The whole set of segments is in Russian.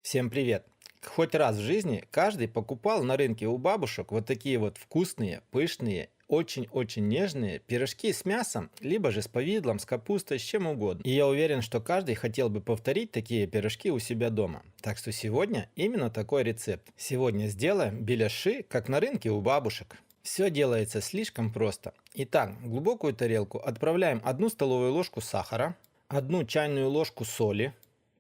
Всем привет! Хоть раз в жизни каждый покупал на рынке у бабушек вот такие вот вкусные, пышные, очень-очень нежные пирожки с мясом, либо же с повидлом, с капустой, с чем угодно. И я уверен, что каждый хотел бы повторить такие пирожки у себя дома. Так что сегодня именно такой рецепт. Сегодня сделаем беляши, как на рынке у бабушек. Все делается слишком просто. Итак, в глубокую тарелку отправляем 1 столовую ложку сахара, 1 чайную ложку соли,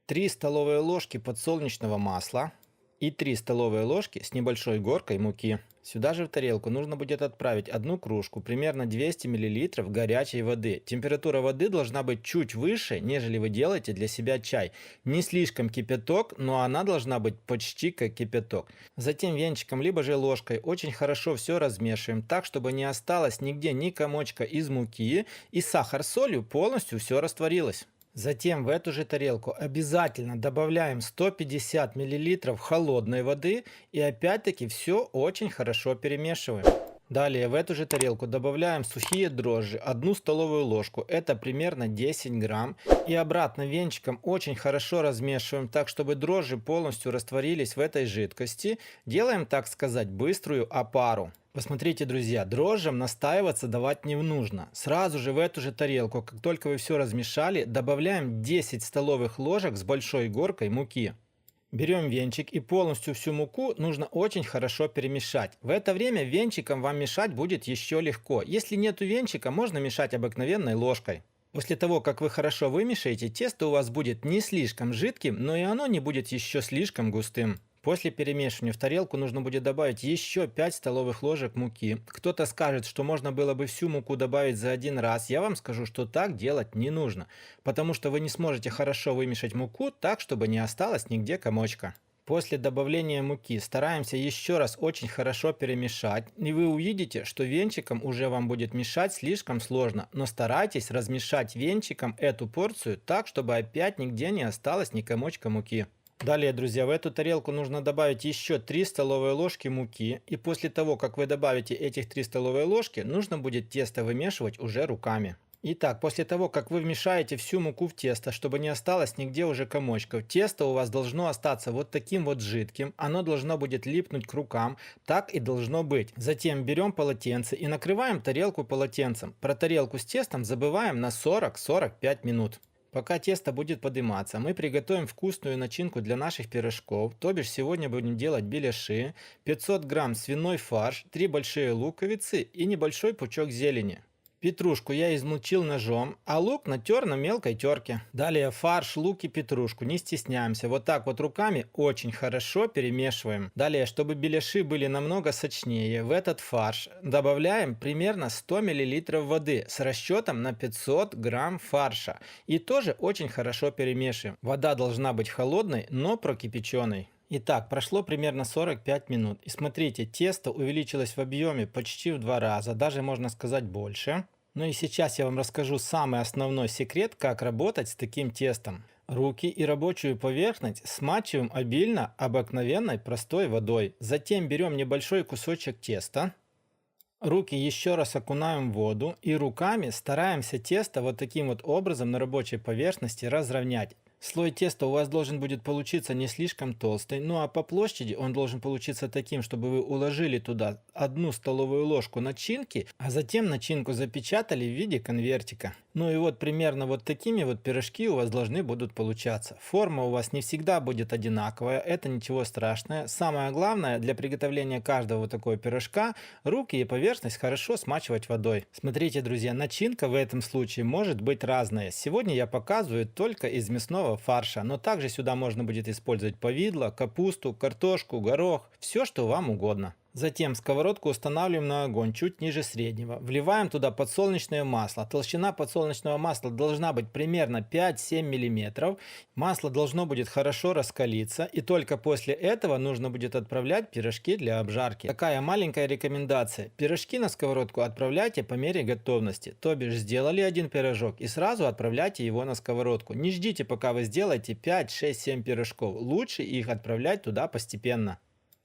3 столовые ложки подсолнечного масла и 3 столовые ложки с небольшой горкой муки. Сюда же в тарелку нужно будет отправить одну кружку, примерно 200 миллилитров горячей воды. Температура воды должна быть чуть выше, нежели вы делаете для себя чай. Не слишком кипяток, но она должна быть почти как кипяток. Затем венчиком либо же ложкой очень хорошо все размешиваем, так чтобы не осталось нигде ни комочка из муки, и сахар с солью полностью все растворилось. Затем в эту же тарелку обязательно добавляем 150 миллилитров холодной воды и опять-таки все очень хорошо перемешиваем. Далее в эту же тарелку добавляем сухие дрожжи, 1 столовую ложку, это примерно 10 грамм. И обратно венчиком очень хорошо размешиваем так, чтобы дрожжи полностью растворились в этой жидкости. Делаем, так сказать, быструю опару. Посмотрите, друзья, дрожжам настаиваться давать не нужно. Сразу же в эту же тарелку, как только вы все размешали, добавляем 10 столовых ложек с большой горкой муки. Берем венчик и полностью всю муку нужно очень хорошо перемешать. В это время венчиком вам мешать будет еще легко. Если нету венчика, можно мешать обыкновенной ложкой. После того, как вы хорошо вымешаете, тесто у вас будет не слишком жидким, но и оно не будет еще слишком густым. После перемешивания в тарелку нужно будет добавить еще 5 столовых ложек муки. Кто-то скажет, что можно было бы всю муку добавить за один раз. Я вам скажу, что так делать не нужно, потому что вы не сможете хорошо вымешать муку так, чтобы не осталось нигде комочка. После добавления муки стараемся еще раз очень хорошо перемешать, и вы увидите, что венчиком уже вам будет мешать слишком сложно, но старайтесь размешать венчиком эту порцию так, чтобы опять нигде не осталось ни комочка муки. Далее, друзья, в эту тарелку нужно добавить еще 3 столовые ложки муки, и после того, как вы добавите этих 3 столовые ложки, нужно будет тесто вымешивать уже руками. Итак, после того, как вы вмешаете всю муку в тесто, чтобы не осталось нигде уже комочков, тесто у вас должно остаться вот таким вот жидким, оно должно будет липнуть к рукам, так и должно быть. Затем берем полотенце и накрываем тарелку полотенцем. Про тарелку с тестом забываем на 40-45 минут. Пока тесто будет подниматься, мы приготовим вкусную начинку для наших пирожков. То бишь сегодня будем делать беляши, 500 грамм свиной фарш, 3 большие луковицы и небольшой пучок зелени. Петрушку я измельчил ножом, а лук натер на мелкой терке. Далее фарш, лук и петрушку, не стесняемся, вот так вот руками очень хорошо перемешиваем. Далее, чтобы беляши были намного сочнее, в этот фарш добавляем примерно 100 миллилитров воды с расчетом на 500 грамм фарша. И тоже очень хорошо перемешиваем. Вода должна быть холодной, но прокипяченной. Итак, прошло примерно 45 минут. И смотрите, тесто увеличилось в объеме почти в 2 раза, даже можно сказать больше. Ну и сейчас я вам расскажу самый основной секрет, как работать с таким тестом. Руки и рабочую поверхность смачиваем обильно обыкновенной простой водой. Затем берем небольшой кусочек теста. Руки еще раз окунаем в воду и руками стараемся тесто вот таким вот образом на рабочей поверхности разровнять. Слой теста у вас должен будет получиться не слишком толстый, ну а по площади он должен получиться таким, чтобы вы уложили туда 1 столовую ложку начинки, а затем начинку запечатали в виде конвертика. Ну и вот примерно вот такими вот пирожки у вас должны будут получаться. Форма у вас не всегда будет одинаковая, это ничего страшного. Самое главное для приготовления каждого вот такого пирожка руки и поверхность хорошо смачивать водой. Смотрите, друзья, начинка в этом случае может быть разная. Сегодня я показываю только из мясного фарша, но также сюда можно будет использовать повидло, капусту, картошку, горох, все что вам угодно. Затем сковородку устанавливаем на огонь чуть ниже среднего. Вливаем туда подсолнечное масло. Толщина подсолнечного масла должна быть примерно 5-7 мм. Масло должно будет хорошо раскалиться. И только после этого нужно будет отправлять пирожки для обжарки. Такая маленькая рекомендация. Пирожки на сковородку отправляйте по мере готовности. То бишь сделали один пирожок и сразу отправляйте его на сковородку. Не ждите, пока вы сделаете 5, 6, 7 пирожков. Лучше их отправлять туда постепенно.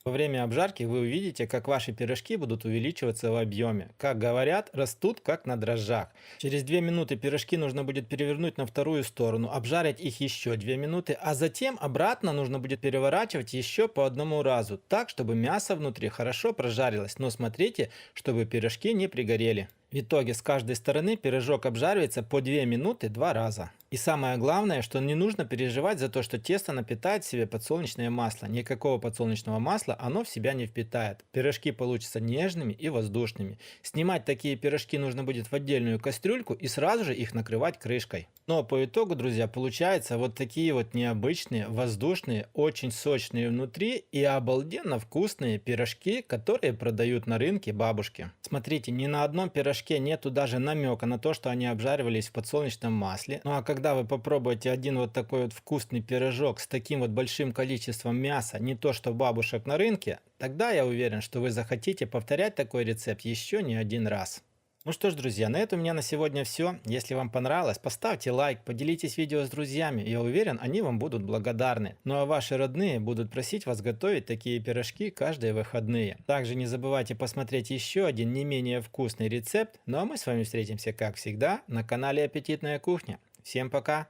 Во время обжарки вы увидите, как ваши пирожки будут увеличиваться в объеме. Как говорят, растут как на дрожжах. Через 2 минуты пирожки нужно будет перевернуть на вторую сторону, обжарить их еще 2 минуты, а затем обратно нужно будет переворачивать еще по одному разу, так, чтобы мясо внутри хорошо прожарилось. Но смотрите, чтобы пирожки не пригорели. В итоге с каждой стороны пирожок обжаривается по 2 минуты 2 раза. И самое главное, что не нужно переживать за то, что тесто напитает в себе подсолнечное масло. Никакого подсолнечного масла оно в себя не впитает. Пирожки получатся нежными и воздушными. Снимать такие пирожки нужно будет в отдельную кастрюльку и сразу же их накрывать крышкой. Но по итогу, друзья, получаются вот такие вот необычные, воздушные, очень сочные внутри и обалденно вкусные пирожки, которые продают на рынке бабушки. Смотрите, ни на одном пирожке нету даже намека на то, что они обжаривались в подсолнечном масле. Ну а когда вы попробуете один вот такой вот вкусный пирожок с таким вот большим количеством мяса, не то что бабушек на рынке, тогда я уверен, что вы захотите повторять такой рецепт еще не один раз. Ну что ж, друзья, на этом у меня на сегодня все. Если вам понравилось, поставьте лайк, поделитесь видео с друзьями. Я уверен, они вам будут благодарны. Ну а ваши родные будут просить вас готовить такие пирожки каждые выходные. Также не забывайте посмотреть еще один не менее вкусный рецепт. Ну а мы с вами встретимся, как всегда, на канале Аппетитная кухня. Всем пока!